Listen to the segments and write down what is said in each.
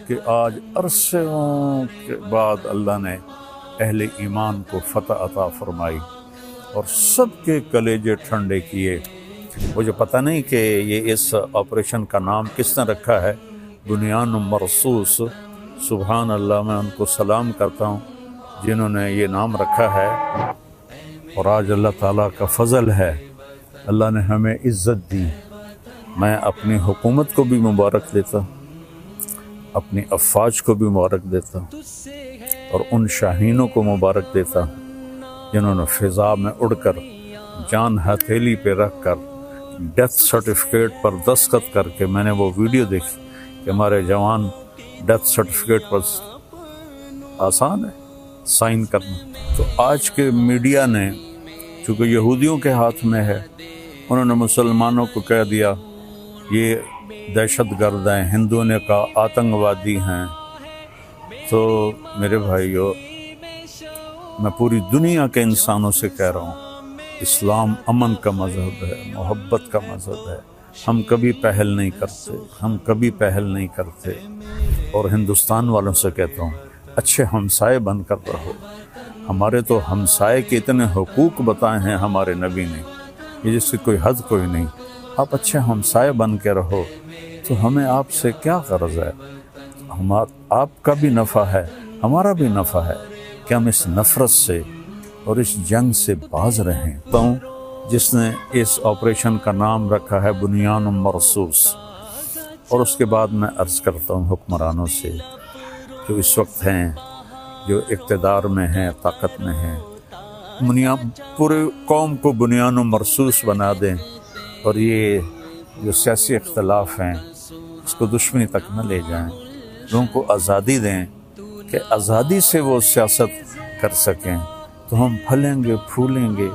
کہ آج عرصوں کے بعد اللہ نے اہل ایمان کو فتح عطا فرمائی اور سب کے کلیجے ٹھنڈے کیے۔ مجھے پتہ نہیں کہ یہ اس آپریشن کا نام کس نے رکھا ہے، بنیان مرصوص۔ سبحان اللہ، میں ان کو سلام کرتا ہوں جنہوں نے یہ نام رکھا ہے، اور آج اللہ تعالیٰ کا فضل ہے، اللہ نے ہمیں عزت دی۔ میں اپنی حکومت کو بھی مبارک دیتا ہوں، اپنی افواج کو بھی مبارک دیتا ہوں، اور ان شاہینوں کو مبارک دیتا ہوں جنہوں نے فضا میں اڑ کر جان ہتھیلی پہ رکھ کر ڈیتھ سرٹیفکیٹ پر دستخط کر کے، میں نے وہ ویڈیو دیکھی کہ ہمارے جوان ڈیتھ سرٹیفکیٹ پر آسان ہے سائن کرنا۔ تو آج کے میڈیا نے، چونکہ یہودیوں کے ہاتھ میں ہے، انہوں نے مسلمانوں کو کہہ دیا یہ دہشت گرد ہیں، ہندوؤں نے کہا آتنکوادی ہیں۔ تو میرے بھائیو، میں پوری دنیا کے انسانوں سے کہہ رہا ہوں، اسلام امن کا مذہب ہے، محبت کا مذہب ہے۔ ہم کبھی پہل نہیں کرتے، ہم کبھی پہل نہیں کرتے، اور ہندوستان والوں سے کہتا ہوں اچھے ہمسائے بن کر رہو۔ ہمارے تو ہمسائے کے اتنے حقوق بتائے ہیں ہمارے نبی نے، یہ جس کی کوئی حد کوئی نہیں۔ آپ اچھے ہمسائے بن کے رہو تو ہمیں آپ سے کیا غرض ہے؟ آپ کا بھی نفع ہے، ہمارا بھی نفع ہے کہ ہم اس نفرت سے اور اس جنگ سے باز رہیں۔ جس نے اس آپریشن کا نام رکھا ہے بنیان مرصوص۔ اور اس کے بعد میں عرض کرتا ہوں حکمرانوں سے جو اس وقت ہیں، جو اقتدار میں ہیں، طاقت میں ہیں، پورے قوم کو بنیان مرصوص بنا دیں، اور یہ جو سیاسی اختلاف ہیں اس کو دشمنی تک نہ لے جائیں۔ لوگوں کو آزادی دیں کہ آزادی سے وہ سیاست کر سکیں، تو ہم پھلیں گے پھولیں گے۔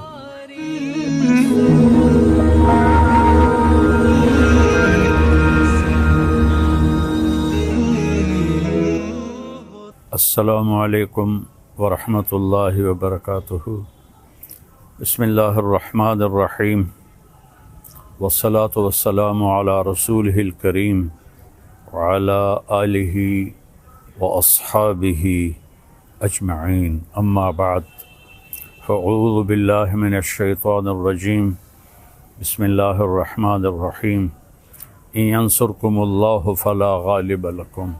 السلام علیکم ورحمۃ اللہ وبرکاتہ۔ بسم اللہ الرحمن الرحیم، والصلاة والسلام علی رسولہ الکریم وعلی آلہ واصحابہ اجمعین، اما بعد، فاعوذ باللہ من الشیطان الرجیم، بسم اللہ الرحمن الرحیم، ان ینصرکم اللہ فلا غالب لکم،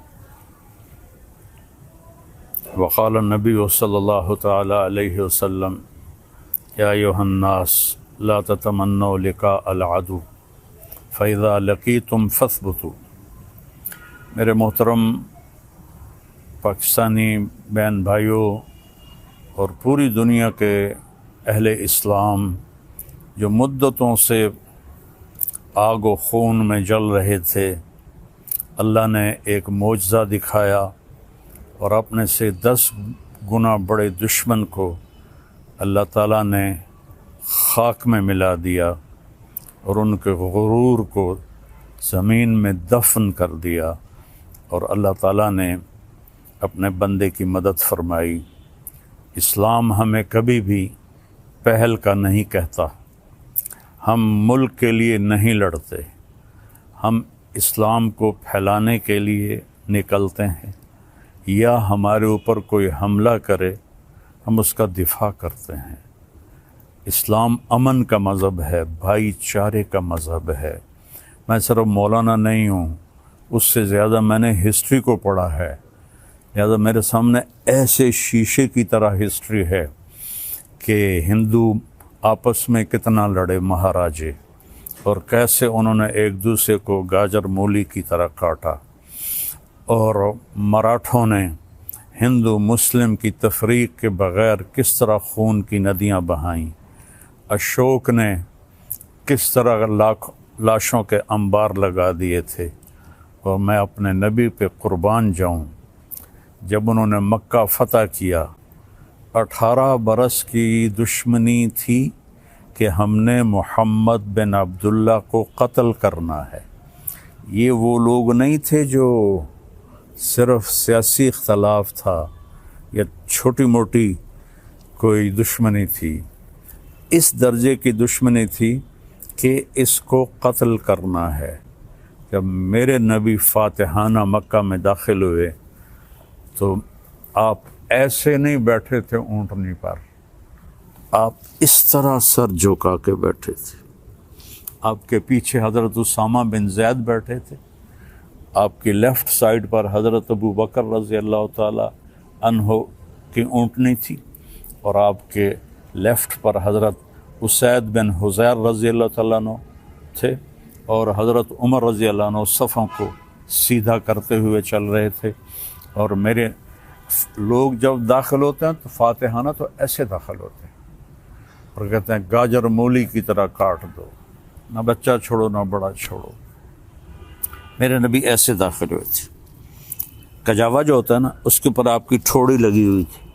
وقال النبی صلی اللہ تعالی علیہ وسلم، یا ایھا الناس لا تتمنوا لقاء العدو فاذا لقیتم فاثبتوا۔ میرے محترم پاکستانی بہن بھائیوں اور پوری دنیا کے اہل اسلام جو مدتوں سے آگ و خون میں جل رہے تھے، اللہ نے ایک معجزہ دکھایا، اور اپنے سے 10 گنا بڑے دشمن کو اللہ تعالیٰ نے خاک میں ملا دیا، اور ان کے غرور کو زمین میں دفن کر دیا، اور اللہ تعالیٰ نے اپنے بندے کی مدد فرمائی۔ اسلام ہمیں کبھی بھی پہل کا نہیں کہتا، ہم ملک کے لیے نہیں لڑتے، ہم اسلام کو پھیلانے کے لیے نکلتے ہیں، یا ہمارے اوپر کوئی حملہ کرے ہم اس کا دفاع کرتے ہیں۔ اسلام امن کا مذہب ہے، بھائی چارے کا مذہب ہے۔ میں صرف مولانا نہیں ہوں، اس سے زیادہ میں نے ہسٹری کو پڑھا ہے، لہذا میرے سامنے ایسے شیشے کی طرح ہسٹری ہے کہ ہندو آپس میں کتنا لڑے مہاراجے، اور کیسے انہوں نے ایک دوسرے کو گاجر مولی کی طرح کاٹا، اور مراٹھوں نے ہندو مسلم کی تفریق کے بغیر کس طرح خون کی ندیاں بہائیں، اشوک نے کس طرح لاشوں کے انبار لگا دیے تھے۔ اور میں اپنے نبی پہ قربان جاؤں، جب انہوں نے مکہ فتح کیا، 18 برس کی دشمنی تھی کہ ہم نے محمد بن عبداللہ کو قتل کرنا ہے۔ یہ وہ لوگ نہیں تھے جو صرف سیاسی اختلاف تھا یا چھوٹی موٹی کوئی دشمنی تھی، اس درجے کی دشمنی تھی کہ اس کو قتل کرنا ہے۔ جب میرے نبی فاتحانہ مکہ میں داخل ہوئے تو آپ ایسے نہیں بیٹھے تھے اونٹنی پر، آپ اس طرح سر جھکا کے بیٹھے تھے۔ آپ کے پیچھے حضرت اسامہ بن زید بیٹھے تھے، آپ کی لیفٹ سائڈ پر حضرت ابو بکر رضی اللہ تعالی عنہ کی اونٹنی تھی، اور آپ کے لیفٹ پر حضرت اسید بن حضیر رضی اللہ تعالیٰ عنہ تھے، اور حضرت عمر رضی اللہ عنہ صفوں کو سیدھا کرتے ہوئے چل رہے تھے۔ اور میرے لوگ جب داخل ہوتے ہیں تو فاتحانہ تو ایسے داخل ہوتے ہیں اور کہتے ہیں گاجر مولی کی طرح کاٹ دو، نہ بچہ چھوڑو نہ بڑا چھوڑو۔ میرے نبی ایسے داخل ہوئے تھے، کجاوا جو ہوتا ہے نا اس کے اوپر آپ کی ٹھوڑی لگی ہوئی تھی،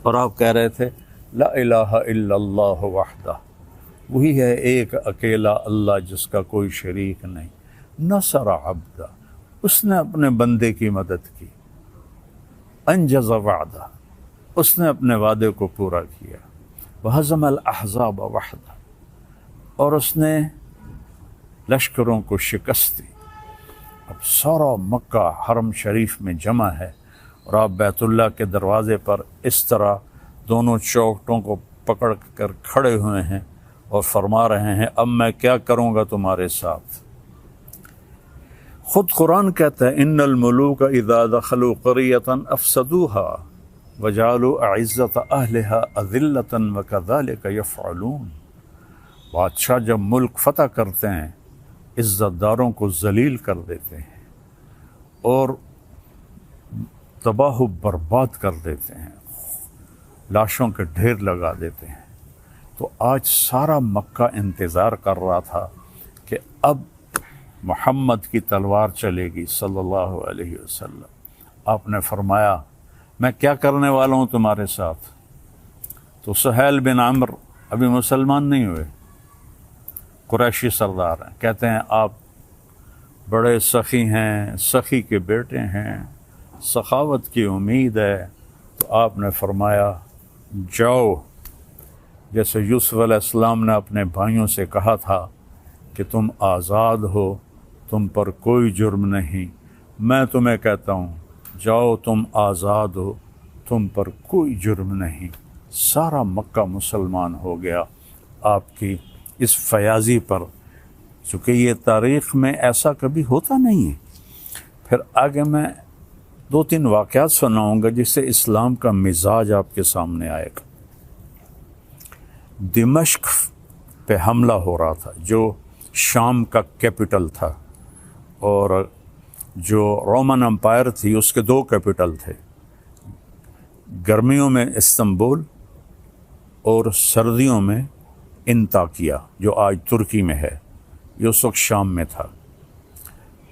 اور آپ کہہ رہے تھے لا الہ الا اللہ وحدہ، وہی ہے ایک اکیلا اللہ جس کا کوئی شریک نہیں، نصر عبدہ، اس نے اپنے بندے کی مدد کی، انجز وعدہ، اس نے اپنے وعدے کو پورا کیا، وہزم الاحزاب وحدہ، اور اس نے لشکروں کو شکست دی۔ اب سارا مکہ حرم شریف میں جمع ہے، اور آپ بیت اللہ کے دروازے پر اس طرح دونوں چوکٹوں کو پکڑ کر کھڑے ہوئے ہیں اور فرما رہے ہیں اب میں کیا کروں گا تمہارے ساتھ۔ خود قرآن کہتا ہے ان الملوک اذا دخلوا قریۃ افسدوها وجعلوا اعزۃ اہلها اذلۃ وکذلک یفعلون۔ بادشاہ جب ملک فتح کرتے ہیں عزت داروں کو ذلیل کر دیتے ہیں اور تباہ و برباد کر دیتے ہیں، لاشوں کے ڈھیر لگا دیتے ہیں۔ تو آج سارا مکہ انتظار کر رہا تھا کہ اب محمد کی تلوار چلے گی صلی اللہ علیہ وسلم۔ آپ نے فرمایا میں کیا کرنے والا ہوں تمہارے ساتھ؟ تو سہیل بن عمرو ابھی مسلمان نہیں ہوئے، قریشی سردار ہیں، کہتے ہیں آپ بڑے سخی ہیں، سخی کے بیٹے ہیں، سخاوت کی امید ہے۔ تو آپ نے فرمایا جاؤ، جیسے یوسف علیہ السلام نے اپنے بھائیوں سے کہا تھا کہ تم آزاد ہو، تم پر کوئی جرم نہیں، میں تمہیں کہتا ہوں جاؤ تم آزاد ہو، تم پر کوئی جرم نہیں۔ سارا مکہ مسلمان ہو گیا آپ کی اس فیاضی پر، چونکہ یہ تاریخ میں ایسا کبھی ہوتا نہیں ہے۔ پھر آگے میں 2-3 واقعات سناؤں گا جس سے اسلام کا مزاج آپ کے سامنے آئے گا۔ دمشق پہ حملہ ہو رہا تھا جو شام کا کیپٹل تھا، اور جو رومن امپائر تھی اس کے 2 کیپٹل تھے، گرمیوں میں استنبول اور سردیوں میں انطاکیہ جو آج ترکی میں ہے، یہ اس وقت شام میں تھا۔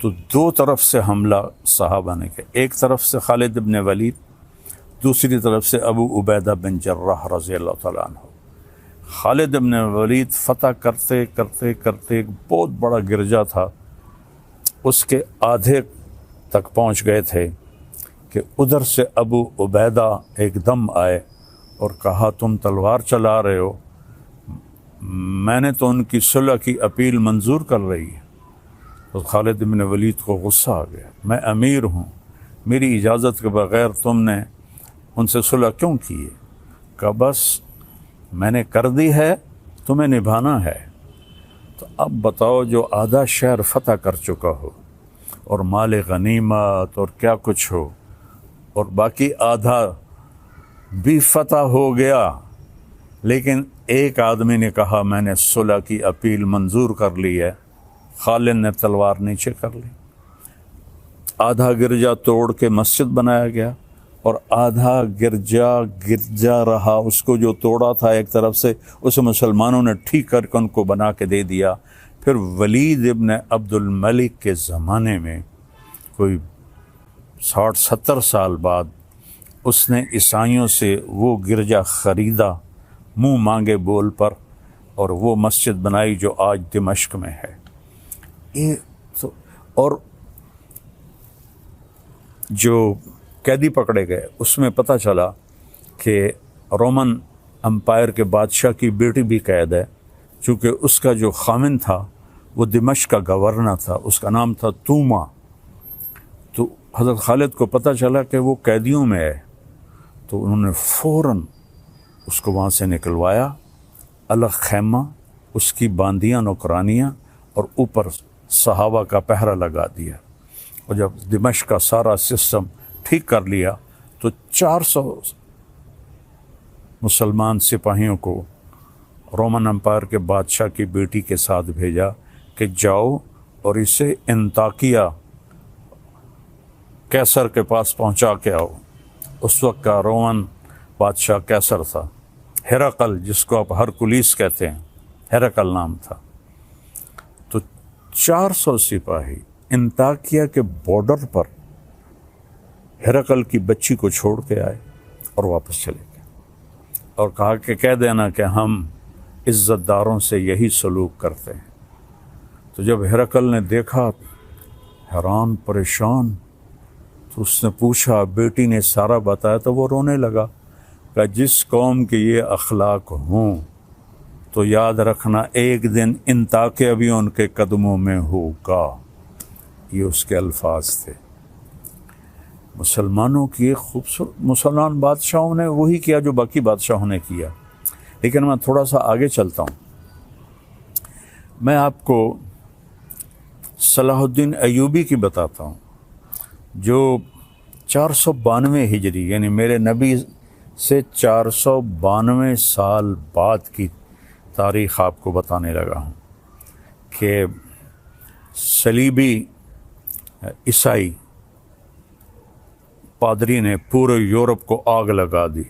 تو 2 طرف سے حملہ صحابہ نے کیا، ایک طرف سے خالد بن ولید، دوسری طرف سے ابو عبیدہ بن جراح رضی اللہ تعالیٰ عنہ۔ خالد بن ولید فتح کرتے کرتے کرتے ایک بہت بڑا گرجا تھا، اس کے آدھے تک پہنچ گئے تھے کہ ادھر سے ابو عبیدہ ایک دم آئے اور کہا تم تلوار چلا رہے ہو، میں نے تو ان کی صلح کی اپیل منظور کر رہی ہے۔ تو خالد بن ولید کو غصہ آ گیا، میں امیر ہوں، میری اجازت کے بغیر تم نے ان سے صلح کیوں کی ہے؟ کہ بس میں نے کر دی ہے، تمہیں نبھانا ہے۔ تو اب بتاؤ جو آدھا شہر فتح کر چکا ہو اور مال غنیمت اور کیا کچھ ہو، اور باقی آدھا بھی فتح ہو گیا، لیکن ایک آدمی نے کہا میں نے صلح کی اپیل منظور کر لی ہے، خالد نے تلوار نیچے کر لی، آدھا گرجا توڑ کے مسجد بنایا گیا اور آدھا گرجا رہا، اس کو جو توڑا تھا ایک طرف سے اسے مسلمانوں نے ٹھیک کر کے ان کو بنا کے دے دیا۔ پھر ولید ابن عبد الملک کے زمانے میں کوئی 60-70 سال بعد اس نے عیسائیوں سے وہ گرجا خریدا منہ مانگے بول پر، اور وہ مسجد بنائی جو آج دمشق میں ہے۔ اور جو قیدی پکڑے گئے اس میں پتہ چلا کہ رومن امپائر کے بادشاہ کی بیٹی بھی قید ہے، چونکہ اس کا جو خامن تھا وہ دمشق کا گورنر تھا، اس کا نام تھا توما۔ تو حضرت خالد کو پتہ چلا کہ وہ قیدیوں میں ہے، تو انہوں نے فوراً اس کو وہاں سے نکلوایا، الگ خیمہ، اس کی باندیاں نوکرانیاں، اور اوپر صحابہ کا پہرا لگا دیا۔ اور جب دمشق کا سارا سسٹم ٹھیک کر لیا تو 400 مسلمان سپاہیوں کو رومن امپائر کے بادشاہ کی بیٹی کے ساتھ بھیجا کہ جاؤ اور اسے انطاکیہ کیسر کے پاس پہنچا کے آؤ۔ اس وقت کا رومن بادشاہ کیسر تھا، ہرقل جس کو آپ ہرکلیس کہتے ہیں، ہرقل نام تھا۔ تو 400 سپاہی انطاکیہ کے بارڈر پر ہرقل کی بچی کو چھوڑ کے آئے اور واپس چلے گئے، اور کہا کہ کہہ دینا کہ ہم عزت داروں سے یہی سلوک کرتے ہیں۔ تو جب ہرقل نے دیکھا، حیران پریشان، تو اس نے پوچھا، بیٹی نے سارا بتایا، تو وہ رونے لگا کہ جس قوم کے یہ اخلاق ہوں تو یاد رکھنا ایک دن انطاکیہ بھی ان کے قدموں میں ہوگا۔ یہ اس کے الفاظ تھے۔ مسلمانوں کی ایک خوبصورت، مسلمان بادشاہوں نے وہی کیا جو باقی بادشاہوں نے کیا۔ لیکن میں تھوڑا سا آگے چلتا ہوں، میں آپ کو صلاح الدین ایوبی کی بتاتا ہوں، جو 492 ہجری یعنی میرے نبی سے 492 سال بعد کی تاریخ آپ کو بتانے لگا ہوں کہ صلیبی عیسائی پادری نے پورے یورپ کو آگ لگا دی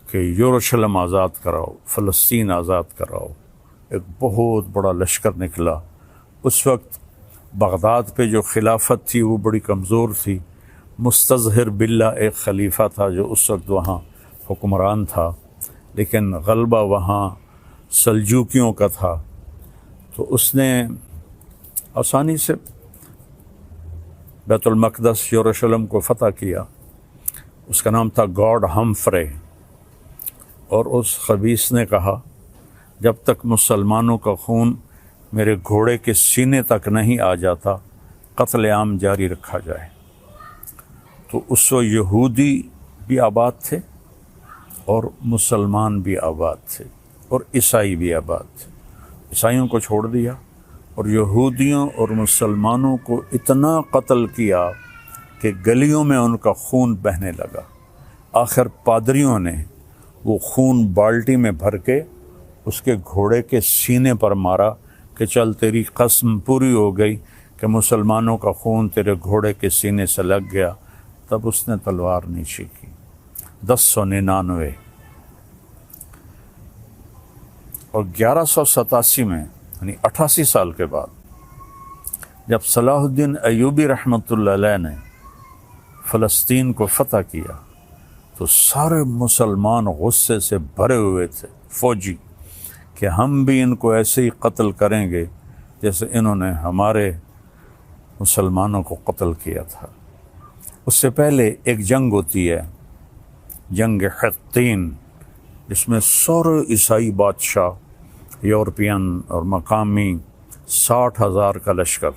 کہ یروشلم آزاد کراؤ، فلسطین آزاد کراؤ۔ ایک بہت بڑا لشکر نکلا۔ اس وقت بغداد پہ جو خلافت تھی وہ بڑی کمزور تھی۔ مستظہر باللہ ایک خلیفہ تھا جو اس وقت وہاں حکمران تھا، لیکن غلبہ وہاں سلجوکیوں کا تھا۔ تو اس نے آسانی سے بیت المقدس یروشلم کو فتح کیا۔ اس کا نام تھا گاڈ ہمفرے، اور اس خبیث نے کہا جب تک مسلمانوں کا خون میرے گھوڑے کے سینے تک نہیں آ جاتا قتل عام جاری رکھا جائے۔ تو اس وقت یہودی بھی آباد تھے اور مسلمان بھی آباد تھے اور عیسائی بھی آباد تھے۔ عیسائیوں کو چھوڑ دیا اور یہودیوں اور مسلمانوں کو اتنا قتل کیا کہ گلیوں میں ان کا خون بہنے لگا۔ آخر پادریوں نے وہ خون بالٹی میں بھر کے اس کے گھوڑے کے سینے پر مارا کہ چل تیری قسم پوری ہو گئی کہ مسلمانوں کا خون تیرے گھوڑے کے سینے سے لگ گیا۔ تب اس نے تلوار نیچے کی۔ 1099 اور 1187 میں یعنی 88 سال کے بعد جب صلاح الدین ایوبی رحمۃ اللہ علیہ نے فلسطین کو فتح کیا تو سارے مسلمان غصے سے بھرے ہوئے تھے، فوجی، کہ ہم بھی ان کو ایسے ہی قتل کریں گے جیسے انہوں نے ہمارے مسلمانوں کو قتل کیا تھا۔ اس سے پہلے ایک جنگ ہوتی ہے، جنگ حطین، جس میں سارے عیسائی بادشاہ یورپین اور مقامی 60,000 کا لشکر،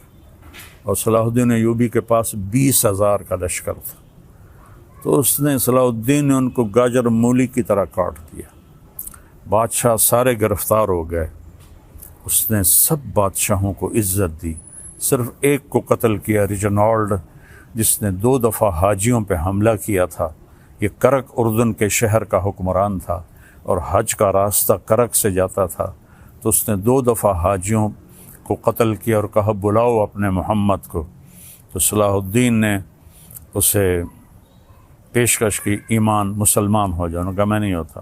اور صلاح الدین ایوبی کے پاس 20,000 کا لشکر تھا۔ تو اس نے صلاح الدین نے ان کو گاجر مولی کی طرح کاٹ دیا۔ بادشاہ سارے گرفتار ہو گئے۔ اس نے سب بادشاہوں کو عزت دی، صرف ایک کو قتل کیا، ریجنالڈ، جس نے 2 دفعہ حاجیوں پہ حملہ کیا تھا۔ یہ کرک اردن کے شہر کا حکمران تھا اور حج کا راستہ کرک سے جاتا تھا، تو اس نے 2 دفعہ حاجیوں کو قتل کیا اور کہا بلاؤ اپنے محمد کو۔ تو صلاح الدین نے اسے پیشکش کی ایمان، مسلمان ہو جاؤ۔ انہوں نے کہا میں نہیں ہوتا۔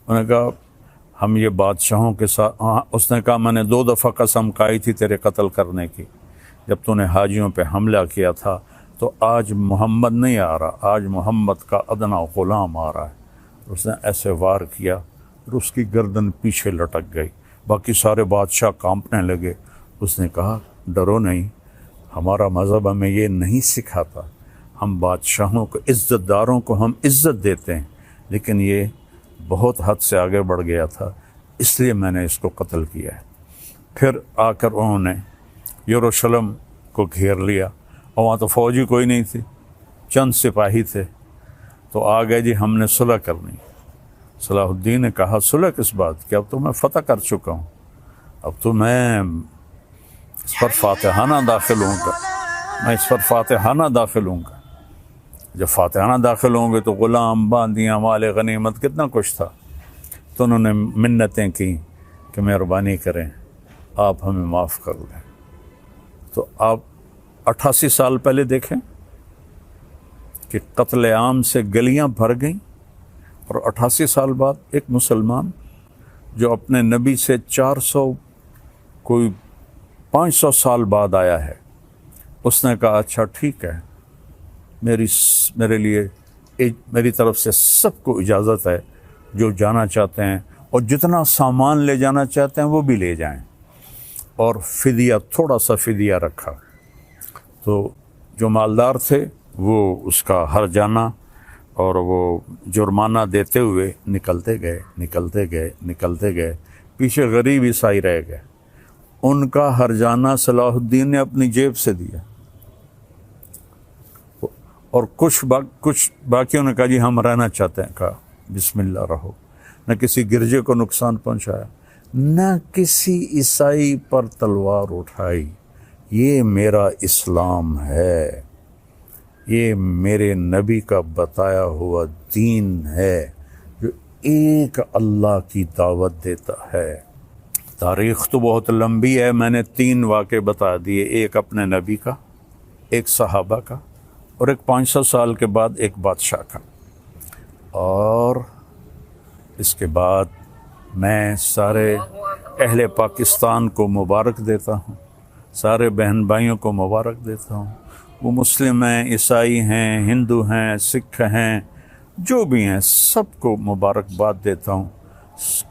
انہوں نے کہا ہم یہ بادشاہوں کے ساتھ، اس نے کہا میں نے 2 دفعہ قسم کھائی تھی تیرے قتل کرنے کی جب تو نے حاجیوں پہ حملہ کیا تھا، تو آج محمد نہیں آ رہا، آج محمد کا ادنا غلام آ رہا ہے۔ اس نے ایسے وار کیا اور اس کی گردن پیچھے لٹک گئی۔ باقی سارے بادشاہ کانپنے لگے۔ اس نے کہا ڈرو نہیں، ہمارا مذہب ہمیں یہ نہیں سکھاتا، ہم بادشاہوں کو، عزت داروں کو ہم عزت دیتے ہیں، لیکن یہ بہت حد سے آگے بڑھ گیا تھا، اس لیے میں نے اس کو قتل کیا ہے۔ پھر آ کر انہوں نے یروشلم کو گھیر لیا، اور وہاں تو فوجی کوئی نہیں تھی، چند سپاہی تھے، تو آ گئے جی ہم نے صلح کرنی۔ صلاح الدین نے کہا صلح کس بات کی، اب تو میں فتح کر چکا ہوں، اب تو میں اس پر فاتحانہ داخل ہوں گا، میں اس پر فاتحانہ داخل ہوں گا۔ جب فاتحانہ داخل ہوں گے تو غلام، باندیاں، مال غنیمت، کتنا کچھ تھا۔ تو انہوں نے منتیں کی کہ مہربانی کریں آپ ہمیں معاف کر دیں۔ تو آپ 88 سال پہلے دیکھیں کہ قتل عام سے گلیاں بھر گئیں، اور 88 سال بعد ایک مسلمان جو اپنے نبی سے 500 سال بعد آیا ہے، اس نے کہا اچھا ٹھیک ہے، میرے لیے میری طرف سے سب کو اجازت ہے، جو جانا چاہتے ہیں اور جتنا سامان لے جانا چاہتے ہیں وہ بھی لے جائیں، اور فدیہ، تھوڑا سا فدیہ رکھا۔ تو جو مالدار تھے وہ اس کا ہر جانا اور وہ جرمانہ دیتے ہوئے نکلتے گئے، پیچھے غریب عیسائی رہ گئے، ان کا ہر جانا صلاح الدین نے اپنی جیب سے دیا، اور کچھ باقیوں نے کہا جی ہم رہنا چاہتے ہیں، کہا بسم اللہ رہو۔ نہ کسی گرجے کو نقصان پہنچایا، نہ کسی عیسائی پر تلوار اٹھائی۔ یہ میرا اسلام ہے، یہ میرے نبی کا بتایا ہوا دین ہے جو ایک اللہ کی دعوت دیتا ہے۔ تاریخ تو بہت لمبی ہے، میں نے 3 واقعے بتا دیے، ایک اپنے نبی کا، ایک صحابہ کا، اور ایک 500 سال کے بعد ایک بادشاہ کا۔ اور اس کے بعد میں سارے اہل پاکستان کو مبارک دیتا ہوں، سارے بہن بھائیوں کو مبارک دیتا ہوں، وہ مسلم ہیں، عیسائی ہیں، ہندو ہیں، سکھ ہیں، جو بھی ہیں، سب کو مبارکباد دیتا ہوں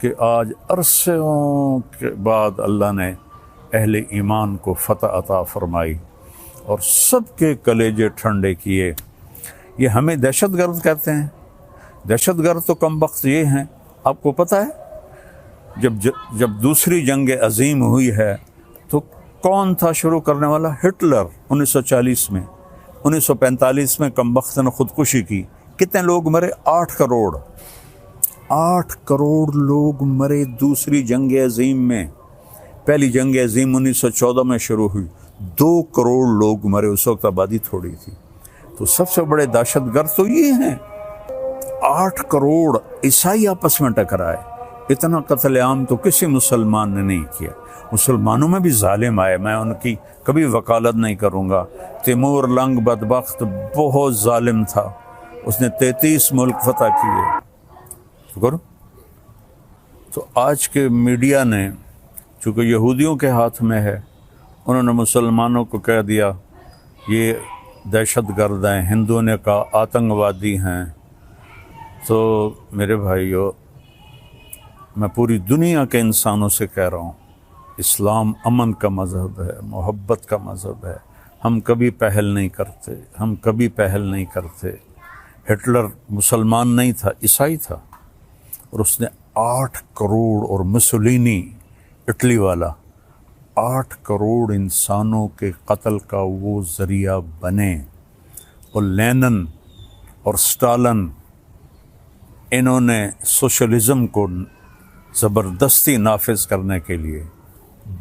کہ آج عرصوں کے بعد اللہ نے اہل ایمان کو فتح عطا فرمائی اور سب کے کلیجے ٹھنڈے کیے۔ یہ ہمیں دہشت گرد کہتے ہیں، دہشت گرد تو کم بخت یہ ہیں۔ آپ کو پتہ ہے جب دوسری جنگ عظیم ہوئی ہے تو کون تھا شروع کرنے والا؟ ہٹلر 1940 میں، 1945 میں کم بخت نے خودکشی کی۔ کتنے لوگ مرے؟ 8 کروڑ، 8 کروڑ لوگ مرے دوسری جنگ عظیم میں۔ پہلی جنگ عظیم 1914 میں شروع ہوئی، 2 کروڑ لوگ مرے، اس وقت آبادی تھوڑی تھی۔ تو سب سے بڑے دہشت گرد تو یہ ہیں، 8 کروڑ عیسائی آپس میں ٹکرائے۔ اتنا قتل عام تو کسی مسلمان نے نہیں کیا۔ مسلمانوں میں بھی ظالم آئے، میں ان کی کبھی وکالت نہیں کروں گا۔ تیمور لنگ بدبخت بہت ظالم تھا، اس نے 33 ملک فتح کیے۔ تو آج کے میڈیا نے، چونکہ یہودیوں کے ہاتھ میں ہے، انہوں نے مسلمانوں کو کہہ دیا یہ دہشت گرد ہیں، ہندوؤں نے کہا آتنکوادی ہیں۔ تو میرے بھائیو، میں پوری دنیا کے انسانوں سے کہہ رہا ہوں، اسلام امن کا مذہب ہے، محبت کا مذہب ہے۔ ہم کبھی پہل نہیں کرتے۔ ہٹلر مسلمان نہیں تھا، عیسائی تھا، اور اس نے 8 کروڑ، اور مسولینی اٹلی والا 8 کروڑ انسانوں کے قتل کا وہ ذریعہ بنے۔ اور لینن اور سٹالن، انہوں نے سوشلزم کو زبردستی نافذ کرنے کے لیے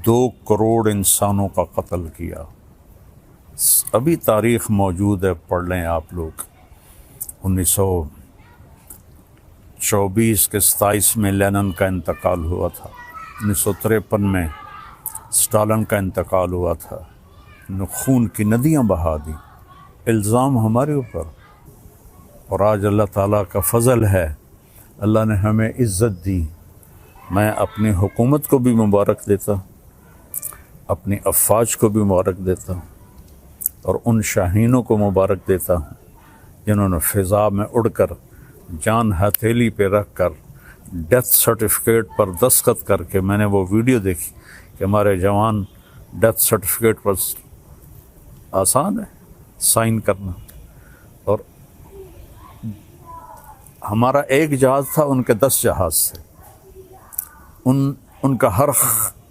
2 کروڑ انسانوں کا قتل کیا۔ ابھی تاریخ موجود ہے، پڑھ لیں آپ لوگ۔ 1924 کے 27 میں لینن کا انتقال ہوا تھا، 1953 میں سٹالن کا انتقال ہوا تھا۔ خون کی ندیاں بہا دی، الزام ہمارے اوپر، اور آج اللہ تعالیٰ کا فضل ہے، اللہ نے ہمیں عزت دی۔ میں اپنی حکومت کو بھی مبارک دیتا ہوں، اپنی افواج کو بھی مبارک دیتا ہوں، اور ان شاہینوں کو مبارک دیتا ہوں جنہوں نے فضا میں اڑ کر، جان ہتھیلی پہ رکھ کر، ڈیتھ سرٹیفکیٹ پر دستخط کر کے، میں نے وہ ویڈیو دیکھی کہ ہمارے جوان ڈیتھ سرٹیفکیٹ پر، آسان ہے سائن کرنا، اور ہمارا ایک جہاز تھا، ان کے 10 جہاز تھے، ان کا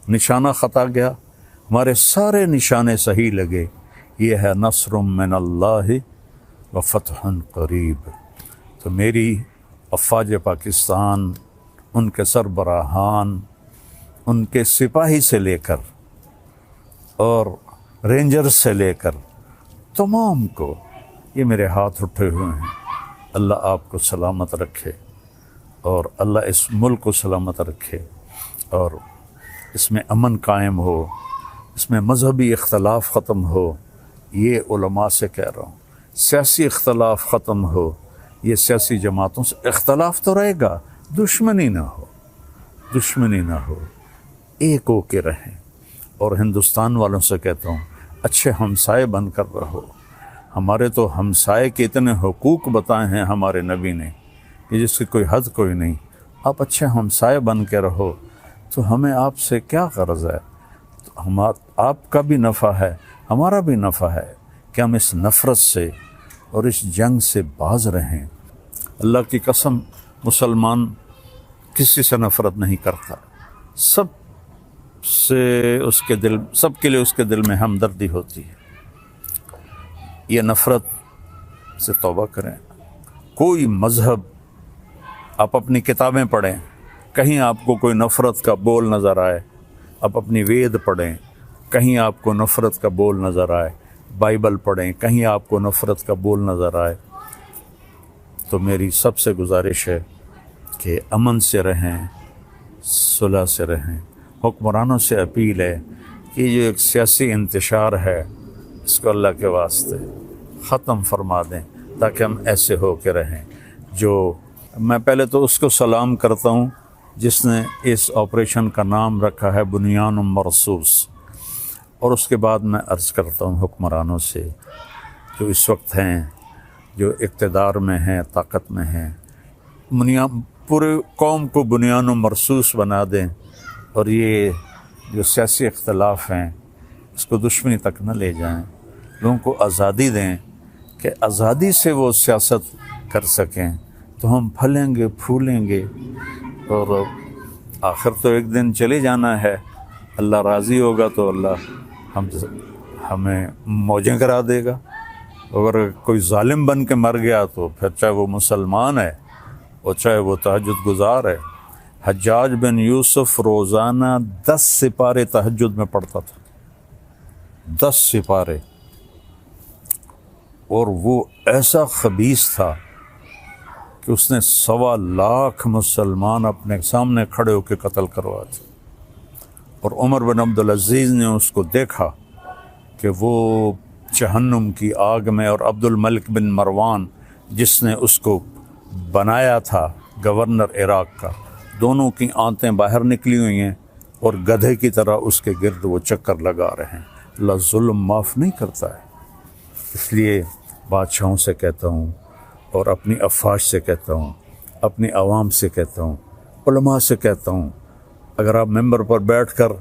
نشانہ خطا گیا، ہمارے سارے نشانے صحیح لگے، یہ ہے نصر من اللہ و فتح قریب۔ تو میری افواج پاکستان، ان کے سربراہان، ان کے سپاہی سے لے کر اور رینجر سے لے کر تمام کو، یہ میرے ہاتھ اٹھے ہوئے ہیں، اللہ آپ کو سلامت رکھے اور اللہ اس ملک کو سلامت رکھے اور اس میں امن قائم ہو، اس میں مذہبی اختلاف ختم ہو۔ یہ علماء سے کہہ رہا ہوں، سیاسی اختلاف ختم ہو، یہ سیاسی جماعتوں سے اختلاف تو رہے گا، دشمنی نہ ہو، دشمنی نہ ہو، ایک ہو کے رہیں۔ اور ہندوستان والوں سے کہتا ہوں، اچھے ہمسائے بن کر رہو۔ ہمارے تو ہمسائے کے اتنے حقوق بتائے ہیں ہمارے نبی نے کہ جس کی کوئی حد کوئی نہیں۔ آپ اچھے ہمسائے بن کے رہو تو ہمیں آپ سے کیا غرض ہے؟ آپ کا بھی نفع ہے، ہمارا بھی نفع ہے کہ ہم اس نفرت سے اور اس جنگ سے باز رہیں۔ اللہ کی قسم، مسلمان کسی سے نفرت نہیں کرتا، سب سے اس کے دل، سب کے لیے اس کے دل میں ہمدردی ہوتی ہے۔ یہ نفرت سے توبہ کریں۔ کوئی مذہب، آپ اپنی کتابیں پڑھیں، کہیں آپ کو کوئی نفرت کا بول نظر آئے، آپ اپنی وید پڑھیں، کہیں آپ کو نفرت کا بول نظر آئے، بائبل پڑھیں، کہیں آپ کو نفرت کا بول نظر آئے، تو میری سب سے گزارش ہے کہ امن سے رہیں، صلح سے رہیں۔ حکمرانوں سے اپیل ہے کہ یہ جو ایک سیاسی انتشار ہے، اس کو اللہ کے واسطے ختم فرما دیں تاکہ ہم ایسے ہو کے رہیں۔ جو میں پہلے تو اس کو سلام کرتا ہوں جس نے اس آپریشن کا نام رکھا ہے بنیان مرصوص، اور اس کے بعد میں عرض کرتا ہوں حکمرانوں سے جو اس وقت ہیں، جو اقتدار میں ہیں، طاقت میں ہیں، پورے قوم کو بنیان مرصوص بنا دیں اور یہ جو سیاسی اختلاف ہیں اس کو دشمنی تک نہ لے جائیں، لوگوں کو آزادی دیں کہ آزادی سے وہ سیاست کر سکیں، تو ہم پھلیں گے، پھولیں گے، اور آخر تو ایک دن چلے جانا ہے۔ اللہ راضی ہوگا تو اللہ ہمیں موجیں کرا دے گا۔ اگر کوئی ظالم بن کے مر گیا تو پھر چاہے وہ مسلمان ہے اور چاہے وہ تہجد گزار ہے۔ حجاج بن یوسف روزانہ 10 سپارے تہجد میں پڑھتا تھا، 10 سپارے، اور وہ ایسا خبیث تھا کہ اس نے 1.25 لاکھ مسلمان اپنے سامنے کھڑے ہو کے قتل کروائے تھے، اور عمر بن عبدالعزیز نے اس کو دیکھا کہ وہ جہنم کی آگ میں، اور عبد الملک بن مروان جس نے اس کو بنایا تھا گورنر عراق کا، دونوں کی آنتیں باہر نکلی ہوئی ہیں اور گدھے کی طرح اس کے گرد وہ چکر لگا رہے ہیں۔ اللہ ظلم معاف نہیں کرتا ہے۔ اس لیے بادشاہوں سے کہتا ہوں اور اپنی افواج سے کہتا ہوں، اپنی عوام سے کہتا ہوں، علماء سے کہتا ہوں، اگر آپ ممبر پر بیٹھ کر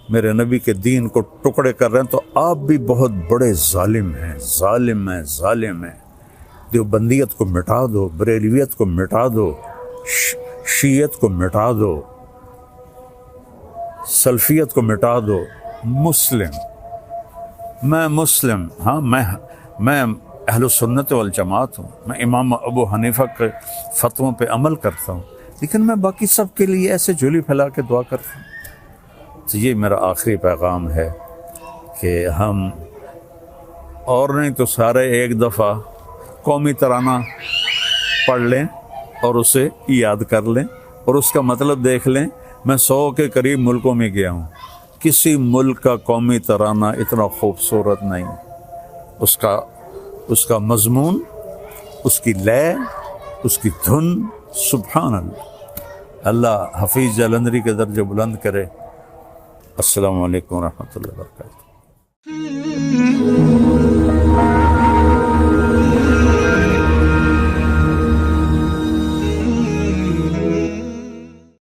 میرے نبی کے دین کو ٹکڑے کر رہے ہیں تو آپ بھی بہت بڑے ظالم ہیں، ظالم ہیں، ظالم ہیں۔ دیوبندیت کو مٹا دو، بریلویت کو مٹا دو، شیعت کو مٹا دو، سلفیت کو مٹا دو۔ میں مسلم، ہاں میں اہل سنت والجماعت ہوں، میں امام ابو حنیفہ کے فتووں پہ عمل کرتا ہوں، لیکن میں باقی سب کے لیے ایسے جھولی پھیلا کے دعا کرتا ہوں۔ تو یہ میرا آخری پیغام ہے کہ ہم اور نہیں تو سارے ایک دفعہ قومی ترانہ پڑھ لیں اور اسے یاد کر لیں اور اس کا مطلب دیکھ لیں۔ میں 100 کے قریب ملکوں میں گیا ہوں، کسی ملک کا قومی ترانہ اتنا خوبصورت نہیں، اس کا مضمون، اس کی لے، اس کی دھن، سبحان اللہ۔ اللہ حفیظ جلندری کے درجے بلند کرے۔ السلام علیکم ورحمۃ اللہ وبرکاتہ۔